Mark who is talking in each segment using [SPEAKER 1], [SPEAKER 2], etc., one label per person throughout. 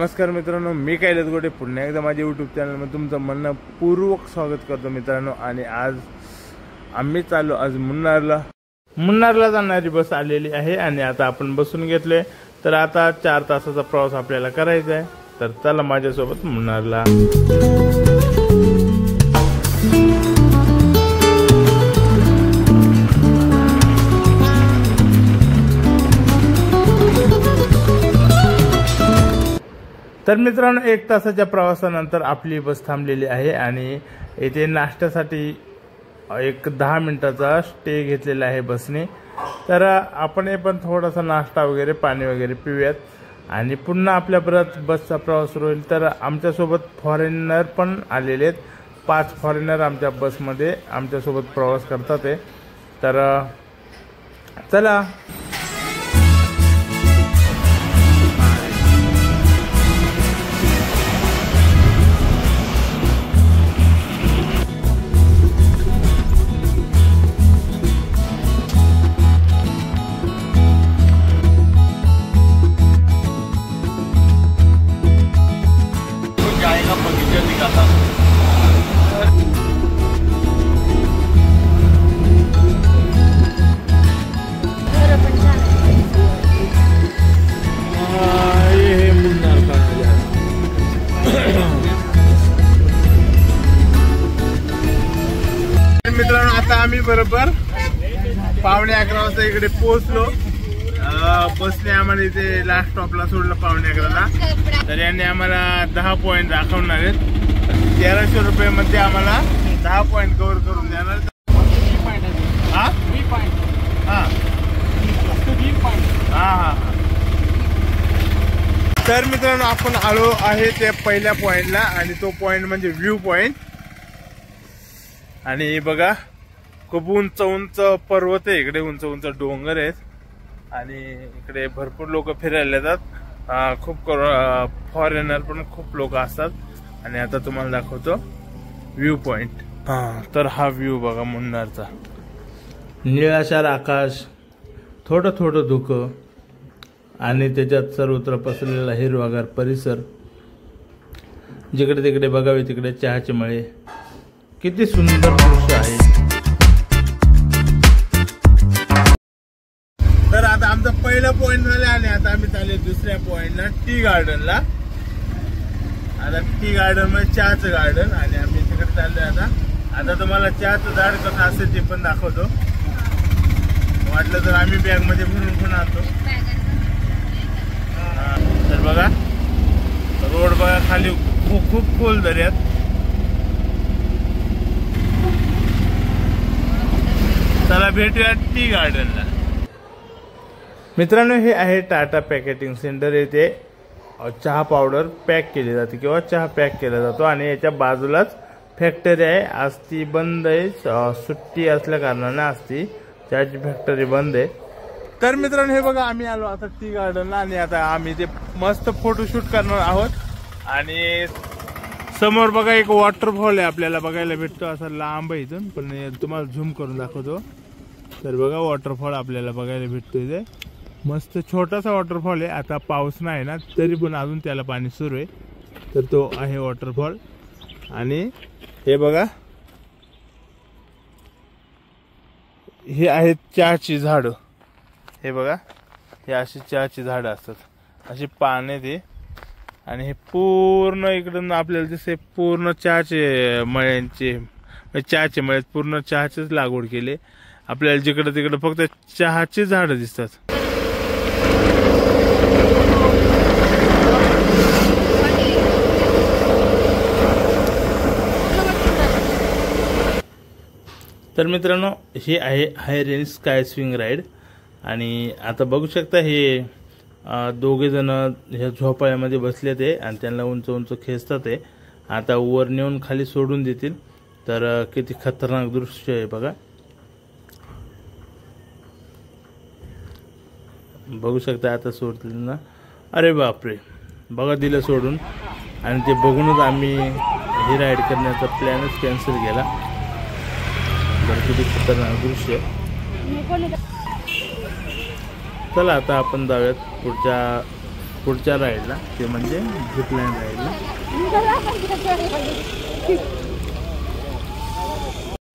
[SPEAKER 1] नमस्कार मित्रांनो, मी कैलास गोटे पुन्हा एकदा माझ्या यूट्यूब चॅनलमध्ये तुमचं मनपूर्वक स्वागत करतो मित्रांनो। आणि आज आम्ही चाललो आज मुन्नारला जाणारी बस आलेली आहे आणि आता आपण बसून घेतले। तर आता 4 तासाचा प्रवास आपल्याला करायचा आहे। तर चला माझ्यासोबत मुन्नारला। तर मित्रांनो 1 तासाच्या प्रवासानंतर आपली बस थांबलेली आहे आणि येथे नाश्त्यासाठी एक 10 मिनिटाचा स्टे घेतलेला आहे बसने। तर आपण पण थोडासा नाश्ता वगैरे पाणी वगैरे पिऊयात आणि पुन्हा आपल्या परत बसचा प्रवास सुरू होईल। तर आमच्यासोबत फॉरेनर पण आलेले आहेत, 5 फॉरेनर आमच्या बसमध्ये आमच्यासोबत प्रवास करतात आहे। तर चला मित्रांनो आता आम्ही बरोबर 11:15 वाजता इकडे पोहोचलो। बसने आम्हाला इथे लास्ट स्टॉपला सोडलं 11:15ला। तर यांनी आम्हाला 10 पॉइंट दाखवणार आहेत। 1300 रुपये मध्ये आम्हाला 10 पॉइंट कव्हर करून देणार। तर मित्रांनो आपण आलो आहे त्या पहिल्या पॉइंटला आणि तो पॉइंट म्हणजे व्ह्यू पॉइंट। आणि बघा खूप उंच उंच पर्वत आहे, इकडे उंच उंच डोंगर आहेत आणि इकडे भरपूर लोक फिरायला येतात। खूप फॉरेनर पण खूप लोक असतात। आणि आता तुम्हाला दाखवतो व्ह्यू पॉइंट। तर हा व्ह्यू बघा मुन्नारचा, निळाशार आकाश, थोडं थोडं धुकं आणि त्याच्यात सर्वत्र पसरलेला हिरवागार परिसर। जिकडे तिकडे बघावे तिकडे चहाचे मळे, किती सुंदर दृश्य आहे। तर आता आमचा पहिला पॉइंट झाला आणि आता आम्ही चालले दुसऱ्या पॉइंटला, टी गार्डनला। आता टी गार्डन म्हणजे चहाचं गार्डन आणि आम्ही तिकडे चाललोय। आता तुम्हाला चहाचं झाड कसं असेल ते पण दाखवतो। वाटलं तर आम्ही बॅग मध्ये भरून पण आणतो। तर बघा रोड बघा, खाली खूप खोल दऱ्यात। चला भेटूया टी गार्डनला। मित्रांनो हे आहे टाटा पॅकेटिंग सेंटर। येथे चहा पावडर पॅक केली जाते किंवा चहा पॅक केला जातो आणि याच्या बाजूलाच फॅक्टरी आहे। आज ती बंद आहे, सुट्टी असल्या कारणाने आज ती चहाची फॅक्टरी बंद आहे। तर मित्रांनो हे बघा आम्ही आलो आता टी गार्डनला आणि आता आम्ही ते मस्त फोटोशूट करणार आहोत। आणि समोर बघा एक वॉटरफॉल आहे, आपल्याला बघायला भेटतो असा लांब आहे इथून, पण तुम्हाला झूम करून दाखवतो। तर बघा वॉटरफॉल आपल्याला बघायला भेटतो इथे, मस्त छोटासा वॉटरफॉल आहे। आता पाऊस नाही ना तरी पण अजून त्याला पाणी सुरू आहे। तर तो आहे वॉटरफॉल। आणि हे बघा हे आहेत चहाची झाडं। हे बघा हे अशी चहाची झाडं असतात, अशी पाने ते। आणि हे पूर्ण इकडून आपल्याला दिसते पूर्ण चहाचे मळ्यांचे, चहाचे मळे पूर्ण चहाचीच लागवड केली। आपल्याला जिकडे तिकडे फक्त चहाची झाडं दिसतात। तर मित्रांनो हे आहे high range sky swing ride. आणि आता बघू शकता हे दोघे जण ह्या झोपाळ्यामध्ये बसले ते आणि त्यांना उंच उंच खेचतात ते। आता वर नेऊन खाली सोडून देतील। तर किती खतरनाक दृश्य आहे बघा, बघू शकता। आता सोडतील ना, अरे बापरे बघा दिलं सोडून। आणि ते बघूनच आम्ही ही राईड करण्याचा प्लॅनच कॅन्सल केला। बरं किती खतरनाक दृश्य। चला आता आपण जाऊयात पुढच्या पुढच्या राईडला, ते म्हणजे झिपलाईन राईडला.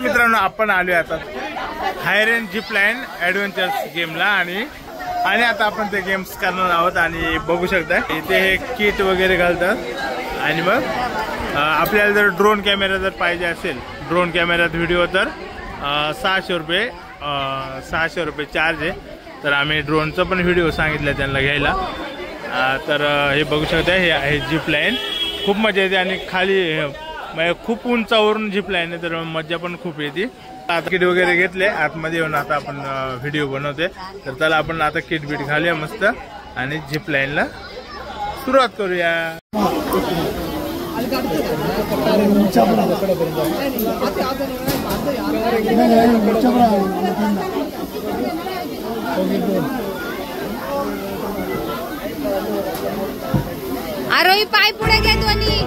[SPEAKER 1] मित्रांनो आपण आलो आता हायर एंड झिपलाईन ॲडव्हेंचर्स गेमला आणि आता आपण ते गेम्स करणार आहोत. आणि बघू शकता इथे हे किट वगैरे घालतात आणि मग आपल्याला जर ड्रोन कॅमेरा जर पाहिजे असेल, ड्रोन कॅमेऱ्यात व्हिडिओ तर 600 रुपये चार्ज आहे. तर आम्ही ड्रोनचा पण व्हिडिओ सांगितला त्यांना घ्यायला. तर हे बघू शकता हे आहे झिपलाईन. खूप मजा येते आणि खाली म्हणजे खूप उंचावरून झिपलाईन आहे, तर मजा पण खूप येते. आता किट वगैरे घेतले, आतमध्ये येऊन आता आपण व्हिडिओ बनवते. तर चला आपण आता किट बीट घालूया मस्त आणि झिपलाईनला सुरुवात करूया.
[SPEAKER 2] आरोही पाय पुढे घ्या दोन्ही.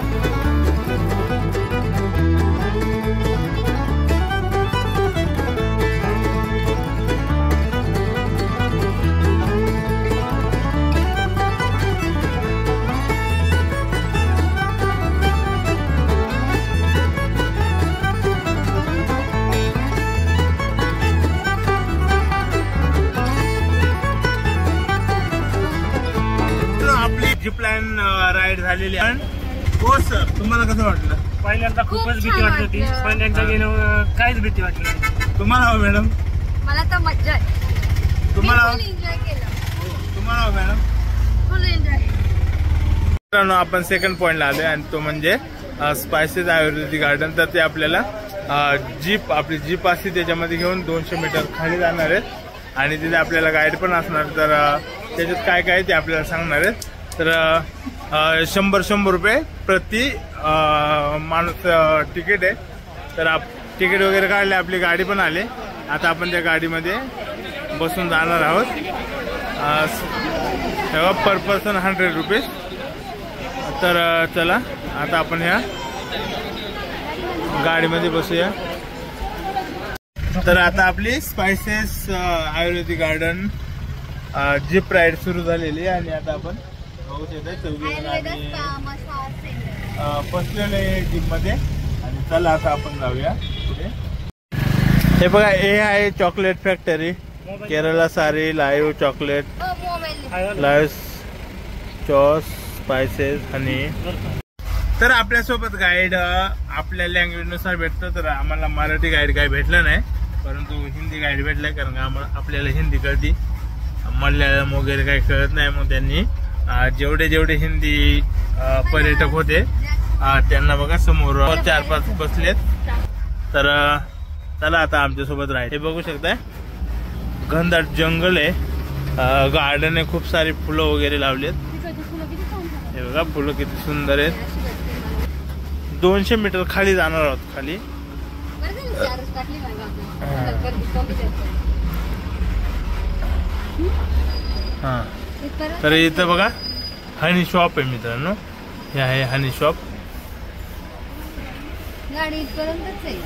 [SPEAKER 1] झिपलाईन राईड झालेली आहे. हो सर, तुम्हाला कसं वाटलं?
[SPEAKER 3] पहिल्यांदा खूपच भीती वाटत होती, पहिल्यांदा गेल्यावर काहीच भीती वाटली नाही.
[SPEAKER 1] तुम्हाला हो मॅडम?
[SPEAKER 2] मला तर मज्जा आहे.
[SPEAKER 1] तुम्हाला
[SPEAKER 2] एन्जॉय केलं.
[SPEAKER 1] तुम्हाला हो मॅडम?
[SPEAKER 2] फुल एन्जॉय.
[SPEAKER 1] मित्रांनो आपण सेकंड पॉइंटला आलोय आणि तो म्हणजे स्पायसेस आयुर्वेदिक गार्डन. तर ते आपल्याला जीप, आपली जीप असते त्याच्यामध्ये घेऊन 200 मीटर खाली जाणार आहेत आणि तिथे आपल्याला गाईड पण असणार. तर त्याच्यात काय काय ते आपल्याला सांगणार आहेत. तर 100 रुपये प्रति माणूस तिकीट आहे. तर तिकीट वगैरे काढले, आपली गाडी पण आली. आता आपण त्या गाडीमध्ये बसून जाणार आहोत. पर पर्सन 100 रुपीज. तर चला आता आपण ह्या गाडीमध्ये बसूया. तर आता आपली स्पायसेस आयुर्वेदिक गार्डन जीप राईड सुरू झालेली आहे आणि आता आपण बघू शकतो बसलेले जीप मध्ये. आणि चला आता आपण जाऊया पुढे. हे बघा, हे आहे चॉकलेट फॅक्टरी, केरला सारी लाईव्ह चॉकलेट, लाईव्ह चॉस, स्पायसेस, हनी. तर आपल्यासोबत गाईड आपल्या लँग्वेजनुसार भेटतं. तर आम्हाला मराठी गाईड काही भेटलं नाही, परंतु हिंदी गाईड भेटलाय, कारण का आपल्याला हिंदी कळती, मल्याळम वगैरे काही कळत नाही. मग त्यांनी जेवढे हिंदी पर्यटक होते त्यांना बघा समोर 4-5 बसलेत. तर चला आता आमच्यासोबत राहील. हे बघू शकताय घनदाट जंगल आहे, गार्डन आहे, खूप सारी फुलं वगैरे लावलेत. हे बघा फुलं किती सुंदर आहेत. 200 मीटर खाली जाणार आहोत खाली. हा, तर इथं बघा हनी शॉप आहे मित्रांनो. हे आहे हनी शॉप.
[SPEAKER 2] गाडी इथपर्यंतच आहे.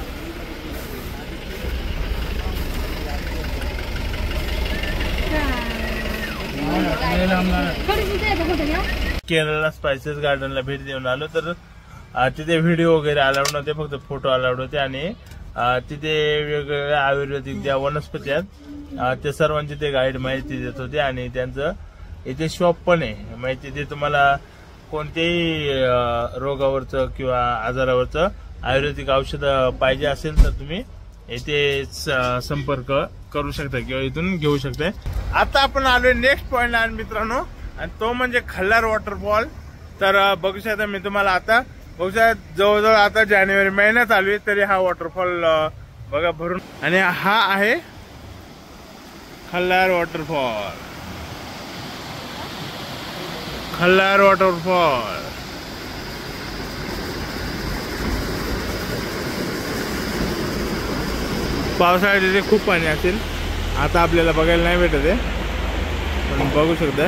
[SPEAKER 1] केरळला स्पायसेस गार्डनला भेट देऊन आलो. तर तिथे व्हिडिओ वगैरे अलाउड नव्हते, फक्त फोटो अलाउड होते. आणि तिथे वेगवेगळ्या आयुर्वेदिक ज्या वनस्पती आहेत ते सर्वांची ते गाईड माहिती देत होते. आणि त्यांचं इथे शॉप पण आहे, माहिती तिथे तुम्हाला कोणत्याही रोगावरचं किंवा आजारावरचं आयुर्वेदिक औषध पाहिजे असेल तर तुम्ही इथे संपर्क करू शकता किंवा इथून घेऊ शकता. आता आपण आलोय नेक्स्ट पॉइंटला आणि मित्रांनो, आणि तो म्हणजे खल्लार वॉटरफॉल. तर बघू शकता मी तुम्हाला आता बघू शकता, जवळजवळ आता जानेवारी महिना चालू आहे तरी हा वॉटरफॉल बघा भरून. आणि हा आहे खल्लार वॉटरफॉल. खल्लार वॉटरफॉल पावसाळ्यात तिथे खूप पाणी असेल, आता आपल्याला बघायला नाही भेटत आहे, पण बघू शकता.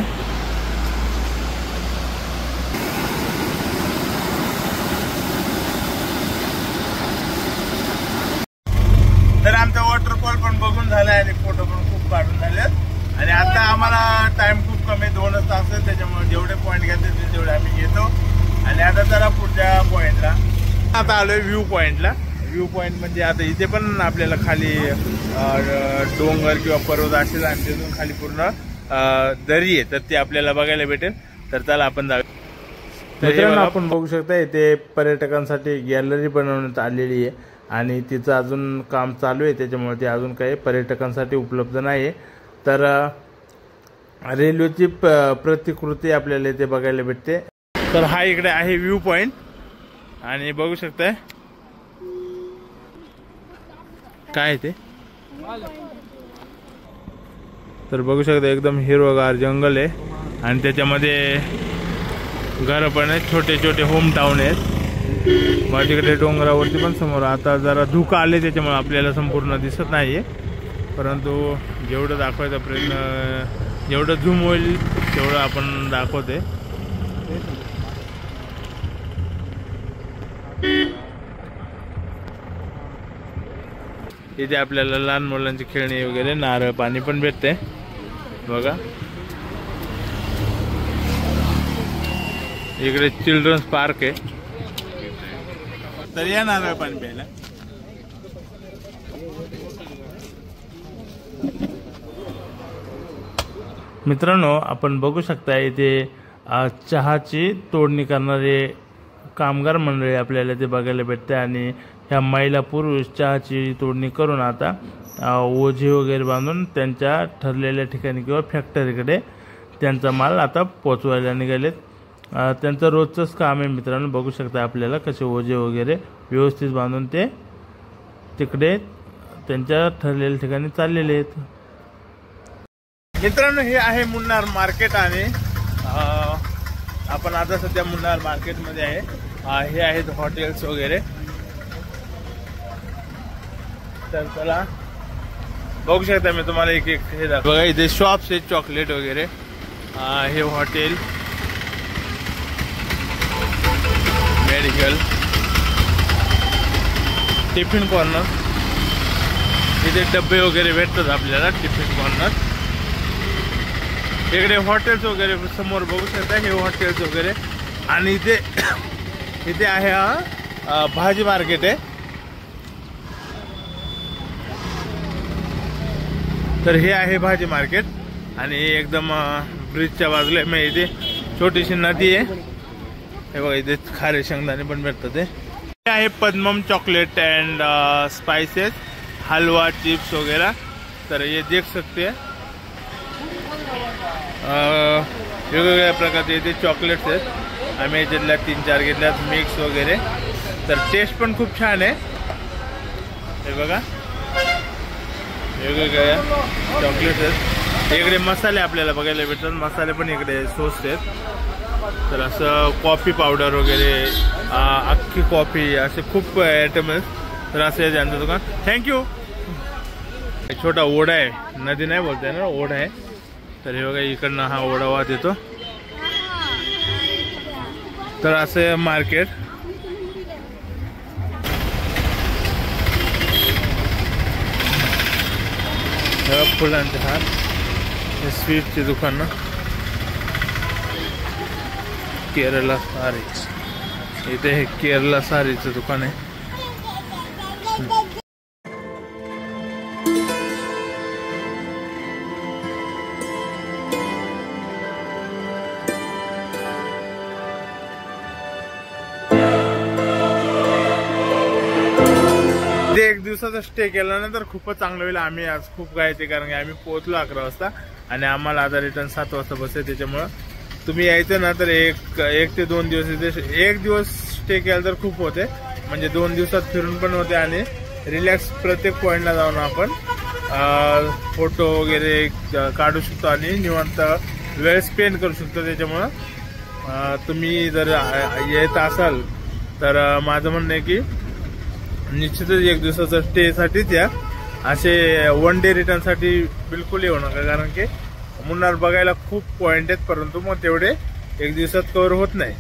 [SPEAKER 1] तर आमचा वॉटरफॉल पण बघून झालाय आणि फोटो पण खूप काढून झालेत. आणि आता आम्हाला टाइम खूप कमी, 2 तास असतात, त्याच्यामुळे जेवढे पॉईंट घ्यायचे तेवढे आम्ही घेतो. आणि आता जरा पुढच्या पॉईंटला आता आलोय, व्ह्यू पॉईंटला. व्ह्यू पॉईंट म्हणजे आता इथे पण आपल्याला खाली डोंगर किंवा पर्वत असेल आणि तिथून खाली पूर्ण दरी आहे, तर ते आपल्याला बघायला भेटेल. तर चला आपण जाऊ. तर आपण बघू शकता इथे पर्यटकांसाठी गॅलरी बनवण्यात आलेली आहे आणि तिचं अजून काम चालू आहे, त्याच्यामुळे ते अजून काही पर्यटकांसाठी उपलब्ध नाही आहे. तर रेल्वेची प्रतिकृती आपल्याला इथे बघायला भेटते. तर हा इकडे आहे व्ह्यू पॉइंट आणि बघू शकताय काय ते. तर बघू शकता एकदम हिरवगार जंगल आहे आणि त्याच्यामध्ये घर पण आहेत, छोटे छोटे होम टाउन आहेत. मग तिकडे डोंगरावरती पण समोर आता जरा धुकं आले, त्याच्यामुळे आपल्याला संपूर्ण दिसत नाहीये, परंतु जेवढं दाखवायचा प्रयत्न, जेवढं झूम होईल तेवढं आपण दाखवते. इथे आपल्याला लहान मुलांची खेळणी वगैरे, नारळ पाणी पण भेटते बघा. इकडे चिल्ड्रन्स पार्क आहे, तर या नारळ पाणी प्यायला. मित्रांनो आपण बघू शकता इथे चहाची तोडणी करणारे कामगार मंडळी आपल्याला ते बघायला भेटते आणि ह्या महिला पुरुष चहाची तोडणी करून आता ओझे वगैरे बांधून त्यांच्या ठरलेल्या ठिकाणी किंवा फॅक्टरीकडे त्यांचा माल आता पोचवायला निघालेत. त्यांचं रोजचंच काम आहे मित्रांनो. बघू शकता आपल्याला कसे ओझे वगैरे व्यवस्थित बांधून ते तिकडे त्यांच्या ठरलेल्या ठिकाणी चाललेले आहेत. मित्रांनो हे आहे मुन्नार मार्केट आणि आपण आता सध्या मुन्नार मार्केटमध्ये आहे. हे आहेत हॉटेल्स वगैरे. तर चला बघू शकता, मी तुम्हाला एक एक हे दाखव. बघा इथे शॉप्स आहेत चॉकलेट वगैरे. हे हॉटेल, मेडिकल, टिफिन कॉर्नर. इथे डब्बे वगैरे भेटतात आपल्याला टिफिन कॉर्नर. इकडे हॉटेल्स वगैरे समोर बघू शकता, हे हॉटेल्स वगैरे. आणि इथे आहे हा भाजी मार्केट आहे. तर हे आहे भाजी मार्केट आणि एकदम ब्रिजच्या बाजूला मग इथे छोटीशी नदी आहे. हे बघा इथे खारे शेंगदाणे पण भेटतात. हे आहे Padmam chocolate and spices, halwa, chips वगैरह. तर ये देख सकते हैं वेगवेगळ्या प्रकारचे इथे चॉकलेट्स आहेत. आम्ही याच्यातल्या 3-4 घेतल्यात मिक्स वगैरे. तर टेस्ट पण खूप छान आहे. हे बघा वेगवेगळ्या चॉकलेट्स आहेत. इकडे मसाले आपल्याला बघायला भेटतात. मसाले पण इकडे स्वस्त आहेत. तर असं कॉफी पावडर वगैरे, अख्खी कॉफी, असे खूप आयटम आहेत. तर असं आहे त्यांचं दुकान. थँक्यू. छोटा ओढा आहे, नदी नाही बोलताय ना, ओढा आहे. तर हे बघा इकडनं हा ओढा वाहत येतो. तर असं मार्केट. फुलांचे हार, हे स्वीटची दुकानं, केरला सारी. इथे हे केरला सारीचं दुकान आहे. एक दिवसाचा स्टे केला ना तर खूपच चांगलं होईल. आम्ही आज खूप काय ते, कारण की आम्ही पोहोचलो 11 वाजता आणि आम्हाला आता रिटर्न 7 वाजता बस आहे. त्याच्यामुळं तुम्ही यायचं ना तर एक ते 2 दिवस इथे, एक दिवस स्टे केला तर खूप होते. म्हणजे 2 दिवसात फिरून पण होते आणि रिलॅक्स प्रत्येक पॉइंटला जाऊन आपण फोटो वगैरे काढू शकतो आणि निवांत वेळ स्पेंड करू शकतो. त्याच्यामुळं तुम्ही जर येत असाल तर माझं म्हणणं आहे की निश्चितच 1 दिवसाचा स्टे साठीच या. असे 1 डे रिटर्न साठी बिलकुल येऊ नका, कारण की मुन्नार बघायला खूप पॉइंट आहेत, परंतु मग तेवढे 1 दिवसात कव्हर होत नाही.